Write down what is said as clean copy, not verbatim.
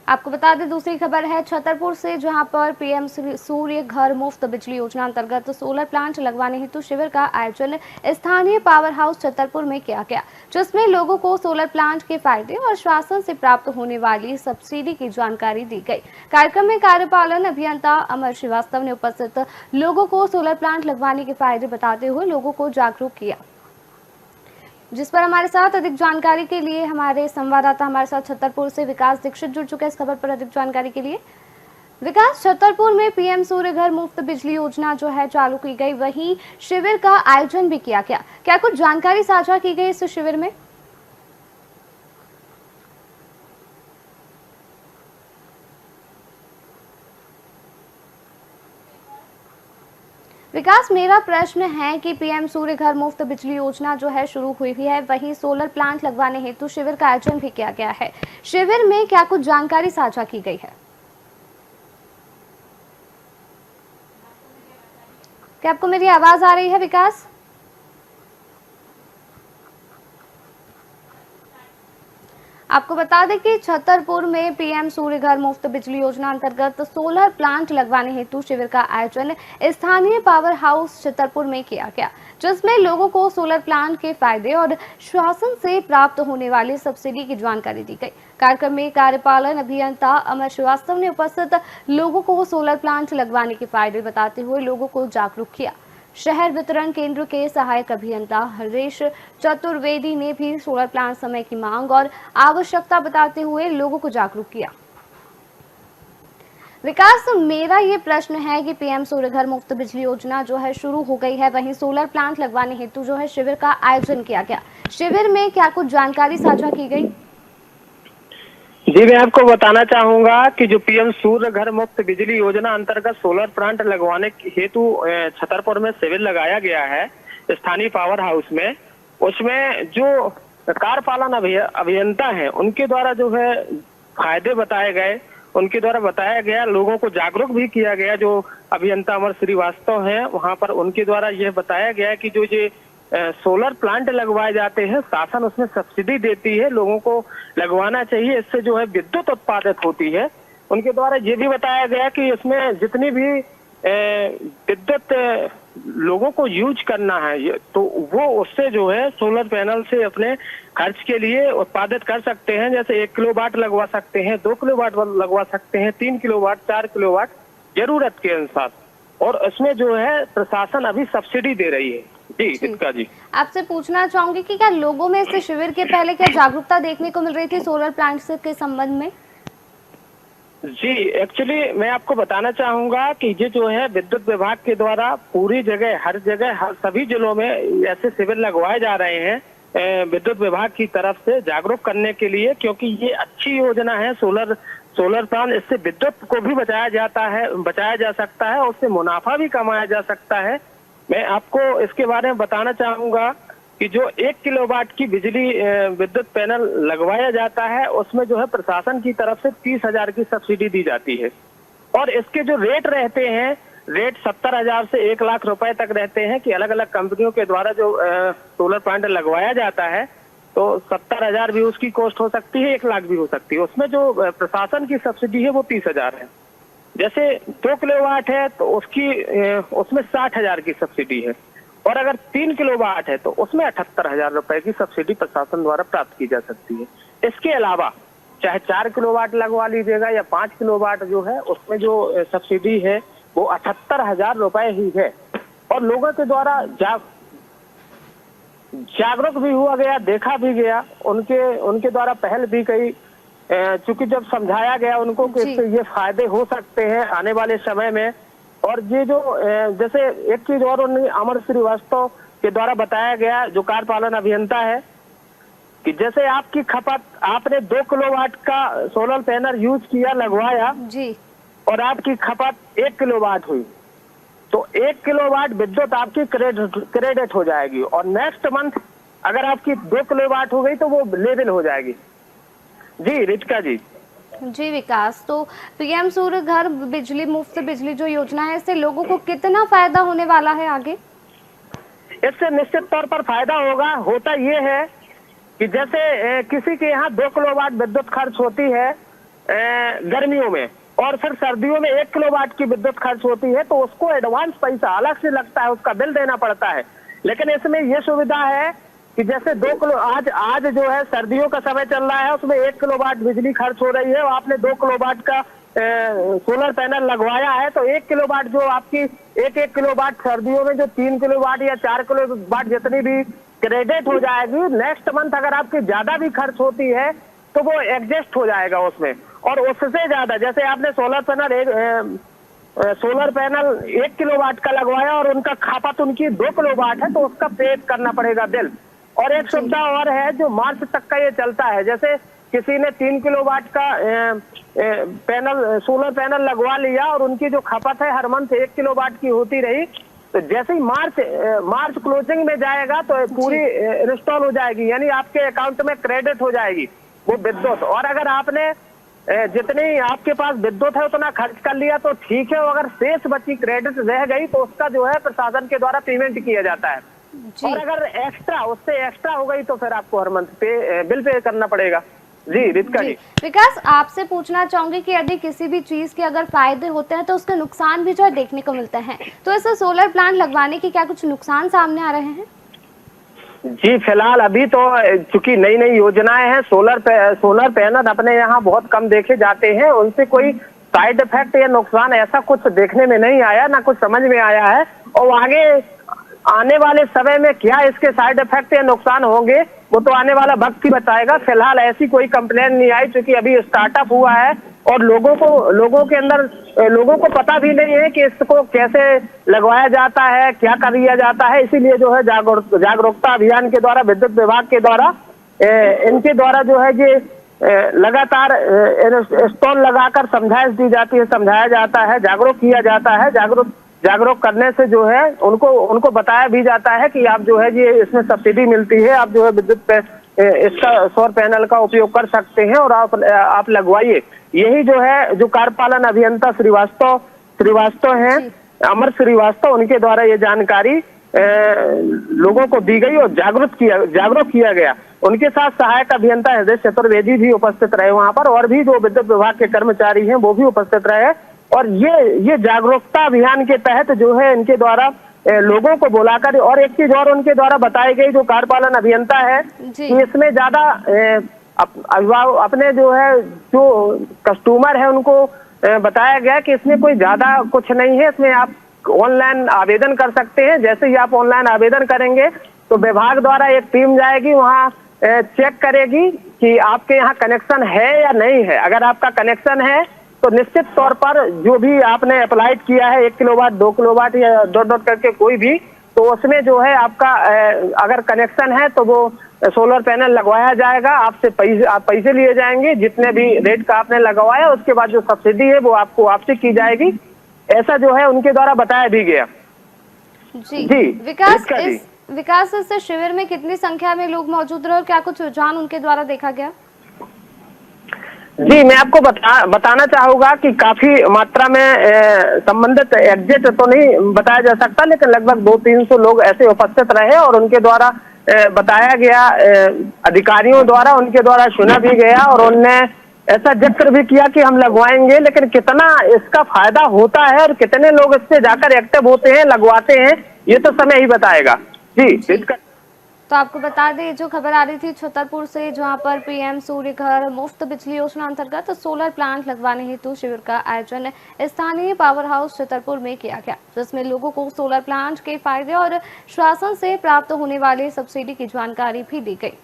आपको बता दें दूसरी खबर है छतरपुर से, जहां पर पीएम सूर्य घर मुफ्त बिजली योजना अंतर्गत सोलर प्लांट लगवाने हेतु शिविर का आयोजन स्थानीय पावर हाउस छतरपुर में किया गया, जिसमें लोगों को सोलर प्लांट के फायदे और शासन से प्राप्त होने वाली सब्सिडी की जानकारी दी गई। कार्यक्रम में कार्यपालन अभियंता अमर श्रीवास्तव ने उपस्थित लोगों को सोलर प्लांट लगवाने के फायदे बताते हुए लोगों को जागरूक किया, जिस पर हमारे साथ अधिक जानकारी के लिए हमारे संवाददाता हमारे साथ छतरपुर से विकास दीक्षित जुड़ चुके हैं। इस खबर पर अधिक जानकारी के लिए विकास, छतरपुर में पीएम सूर्य घर मुफ्त बिजली योजना जो है चालू की गई, वहीं शिविर का आयोजन भी किया गया। क्या कुछ जानकारी साझा की गई इस शिविर में? विकास, मेरा प्रश्न है कि पीएम सूर्य घर मुफ्त बिजली योजना जो है शुरू हुई है, वहीं सोलर प्लांट लगवाने हेतु शिविर का आयोजन भी किया गया है। शिविर में क्या कुछ जानकारी साझा की गई है? क्या आपको मेरी आवाज आ रही है विकास? आपको बता दें कि छतरपुर में पीएम सूर्य घर मुफ्त बिजली योजना अंतर्गत सोलर प्लांट लगवाने हेतु शिविर का आयोजन स्थानीय पावर हाउस छतरपुर में किया गया, जिसमें लोगों को सोलर प्लांट के फायदे और शासन से प्राप्त होने वाली सब्सिडी की जानकारी दी गई। कार्यक्रम में कार्यपालन अभियंता अमर श्रीवास्तव ने उपस्थित लोगों को सोलर प्लांट लगवाने के फायदे बताते हुए लोगों को जागरूक किया। शहर वितरण केंद्र के सहायक अभियंता हरीश चतुर्वेदी ने भी सोलर प्लांट समय की मांग और आवश्यकता बताते हुए लोगों को जागरूक किया। विकास, मेरा ये प्रश्न है कि पीएम सूर्य घर मुफ्त बिजली योजना जो है शुरू हो गई है, वहीं सोलर प्लांट लगवाने हेतु जो है शिविर का आयोजन किया गया। शिविर में क्या कुछ जानकारी साझा की गई? जी, मैं आपको बताना चाहूंगा कि जो पीएम सूर्य घर मुफ्त बिजली योजना अंतर्गत सोलर प्लांट लगवाने हेतु छतरपुर में शिविर लगाया गया है स्थानीय पावर हाउस में, उसमें जो कार्यपालन अभियंता है उनके द्वारा जो है फायदे बताए गए, उनके द्वारा बताया गया, लोगों को जागरूक भी किया गया। जो अभियंता अमर श्रीवास्तव है वहां पर उनके द्वारा यह बताया गया कि जो ये सोलर प्लांट लगवाए जाते हैं, शासन उसमें सब्सिडी देती है, लोगों को लगवाना चाहिए, इससे जो है विद्युत उत्पादित होती है। उनके द्वारा ये भी बताया गया कि इसमें जितनी भी विद्युत लोगों को यूज करना है तो वो उससे जो है सोलर पैनल से अपने खर्च के लिए उत्पादित कर सकते हैं। जैसे 1 किलोवाट लगवा सकते हैं, 2 किलोवाट लगवा सकते हैं, 3 किलोवाट, 4 किलोवाट जरूरत के अनुसार, और इसमें जो है प्रशासन अभी सब्सिडी दे रही है। जी, आपसे पूछना चाहूंगी कि क्या लोगों में इस शिविर के पहले क्या जागरूकता देखने को मिल रही थी सोलर प्लांट के संबंध में? जी, एक्चुअली मैं आपको बताना चाहूंगा कि ये जो है विद्युत विभाग के द्वारा पूरी जगह, हर जगह, हर सभी जिलों में ऐसे शिविर लगवाए जा रहे हैं विद्युत विभाग की तरफ से जागरूक करने के लिए, क्योंकि ये अच्छी योजना है। सोलर प्लांट, इससे विद्युत को भी बचाया जा सकता है, उससे मुनाफा भी कमाया जा सकता है। मैं आपको इसके बारे में बताना चाहूंगा कि जो 1 किलोवाट की बिजली विद्युत पैनल लगवाया जाता है उसमें जो है प्रशासन की तरफ से 30,000 की सब्सिडी दी जाती है, और इसके जो रेट रहते हैं, रेट 70,000 से 1 लाख रुपए तक रहते हैं कि अलग अलग कंपनियों के द्वारा जो सोलर प्लांट लगवाया जाता है, तो 70,000 भी उसकी कॉस्ट हो सकती है, 1 लाख भी हो सकती है। उसमें जो प्रशासन की सब्सिडी है वो 30,000 है। जैसे 2 किलोवाट है तो उसमें 60,000 की सब्सिडी है, और अगर 3 किलोवाट है तो उसमें 78,000 रुपए की सब्सिडी प्रशासन द्वारा प्राप्त की जा सकती है। इसके अलावा चाहे 4 किलोवाट लगवा लीजिएगा या 5 किलोवाट जो है, उसमें जो सब्सिडी है वो 78,000 रुपए ही है। और लोगों के द्वारा जागरूक भी हुआ गया, देखा भी गया, उनके द्वारा पहल भी कई, चूंकि जब समझाया गया उनको कि इससे ये फायदे हो सकते हैं आने वाले समय में। और ये जो जैसे एक चीज और अमर श्रीवास्तव के द्वारा बताया गया, जो कार्यपालन अभियंता है, कि जैसे आपकी खपत, आपने 2 किलोवाट का सोलर पैनल यूज किया, लगवाया जी, और आपकी खपत 1 किलोवाट हुई, तो 1 किलोवाट विद्युत आपकी क्रेडिट हो जाएगी, और नेक्स्ट मंथ अगर आपकी 2 किलोवाट हो गई तो वो लेवल हो जाएगी। जी रितिका जी। जी विकास, तो पीएम सूर्य घर बिजली मुफ्त बिजली जो योजना है, इससे लोगों को कितना फायदा होने वाला है आगे? इससे निश्चित तौर पर फायदा होता ये है कि जैसे किसी के यहाँ 2 किलोवाट विद्युत खर्च होती है गर्मियों में, और फिर सर्दियों में 1 किलोवाट की विद्युत खर्च होती है, तो उसको एडवांस पैसा अलग से लगता है, उसका बिल देना पड़ता है। लेकिन इसमें ये सुविधा है कि जैसे 2 किलो आज जो है सर्दियों का समय चल रहा है, उसमें 1 किलोवाट बिजली खर्च हो रही है और आपने 2 किलोवाट का सोलर पैनल लगवाया है, तो 1 किलोवाट जो आपकी 1 किलोवाट सर्दियों में जो 3 किलोवाट या 4 किलोवाट जितनी भी क्रेडिट हो जाएगी, नेक्स्ट मंथ अगर आपकी ज्यादा भी खर्च होती है तो वो एडजस्ट हो जाएगा उसमें। और उससे ज्यादा जैसे आपने सोलर पैनल 1 किलोवाट का लगवाया और उनका खपत उनकी 2 किलोवाट है, तो उसका पे करना पड़ेगा बिल। और एक सुविधा और है जो मार्च तक का ये चलता है, जैसे किसी ने 3 किलोवाट का सोलर पैनल लगवा लिया और उनकी जो खपत है हर मंथ 1 किलोवाट की होती रही, तो जैसे ही मार्च क्लोजिंग में जाएगा तो पूरी इंस्टॉल हो जाएगी, यानी आपके अकाउंट में क्रेडिट हो जाएगी वो विद्युत। और अगर आपने जितनी आपके पास विद्युत है उतना खर्च कर लिया तो ठीक है, अगर शेष बची क्रेडिट रह गई तो उसका जो है प्रशासन के द्वारा पेमेंट किया जाता है। और अगर उससे एक्स्ट्रा हो गई तो फिर आपको हर मंथ बिल पे करना पड़ेगा। जी रितिका जी। विकास, आपसे पूछना चाहूंगी कि यदि किसी भी चीज के अगर फायदे होते हैं तो उसके नुकसान भी जो है देखने को मिलते हैं, तो ऐसे सोलर प्लांट लगवाने के क्या कुछ नुकसान सामने आ रहे हैं? जी फिलहाल अभी तो चूंकि नई नई योजनाएं हैं, सोलर पैनल अपने यहाँ बहुत कम देखे जाते हैं, उनसे कोई साइड इफेक्ट या नुकसान ऐसा कुछ देखने में नहीं आया, ना कुछ समझ में आया है। और आगे आने वाले समय में क्या इसके साइड इफेक्ट या नुकसान होंगे वो तो आने वाला वक्त ही बताएगा। फिलहाल ऐसी कोई कंप्लेन नहीं आई, क्योंकि अभी स्टार्टअप हुआ है और लोगों को पता भी नहीं है कि इसको कैसे लगवाया जाता है, क्या कर दिया जाता है। इसीलिए जो है जागरूकता अभियान के द्वारा, विद्युत विभाग के द्वारा, इनके द्वारा जो है ये लगातार स्टॉल लगाकर समझाया जाता है, जागरूक किया जाता है। जागरूक करने से जो है उनको बताया भी जाता है कि आप जो है ये इसमें सब्सिडी मिलती है, आप जो है विद्युत इसका सौर पैनल का उपयोग कर सकते हैं और आप लगवाइए। यही जो है जो कार्यपालन अभियंता श्रीवास्तव हैं, अमर श्रीवास्तव, उनके द्वारा ये जानकारी लोगों को दी गई और जागरूक किया गया। उनके साथ सहायक अभियंता हृदय चतुर्वेदी भी उपस्थित रहे वहां पर, और भी जो विद्युत विभाग के कर्मचारी हैं वो भी उपस्थित रहे। और ये जागरूकता अभियान के तहत जो है इनके द्वारा लोगों को बुलाकर, और एक चीज और उनके द्वारा बताई गई जो कार्यपालन अभियंता है कि इसमें ज्यादा अपने जो है जो कस्टमर है उनको बताया गया कि इसमें कोई ज्यादा कुछ नहीं है, इसमें आप ऑनलाइन आवेदन कर सकते हैं। जैसे ही आप ऑनलाइन आवेदन करेंगे तो विभाग द्वारा एक टीम जाएगी, वहाँ चेक करेगी कि आपके यहाँ कनेक्शन है या नहीं है। अगर आपका कनेक्शन है तो निश्चित तौर पर जो भी आपने अप्लाइड किया है 1 किलोवाट 2 किलोवाट या डॉट करके कोई भी, तो उसमें जो है आपका अगर कनेक्शन है तो वो सोलर पैनल लगवाया जाएगा, आपसे पैसे लिए जाएंगे, जितने भी रेट का आपने लगवाया उसके बाद जो सब्सिडी है वो आपको वापसी की जाएगी। ऐसा जो है उनके द्वारा बताया भी गया। जी विकास, इस शिविर में कितनी संख्या में लोग मौजूद रहे और क्या कुछ रुझान उनके द्वारा देखा गया? जी मैं आपको बताना चाहूंगा कि काफी मात्रा में संबंधित एग्जिट तो नहीं बताया जा सकता, लेकिन लगभग 200-300 लोग ऐसे उपस्थित रहे और उनके द्वारा बताया गया, अधिकारियों द्वारा उनके द्वारा सुना भी गया और उनने ऐसा जिक्र भी किया कि हम लगवाएंगे, लेकिन कितना इसका फायदा होता है और कितने लोग इससे जाकर एक्टिव होते हैं, लगवाते हैं, ये तो समय ही बताएगा। जी तो आपको बता दें जो खबर आ रही थी छतरपुर से, जहां पर पीएम सूर्य घर मुफ्त बिजली योजना अंतर्गत सोलर प्लांट लगवाने हेतु शिविर का आयोजन स्थानीय पावर हाउस छतरपुर में किया गया, जिसमें लोगों को सोलर प्लांट के फायदे और शासन से प्राप्त होने वाले सब्सिडी की जानकारी भी दी गई।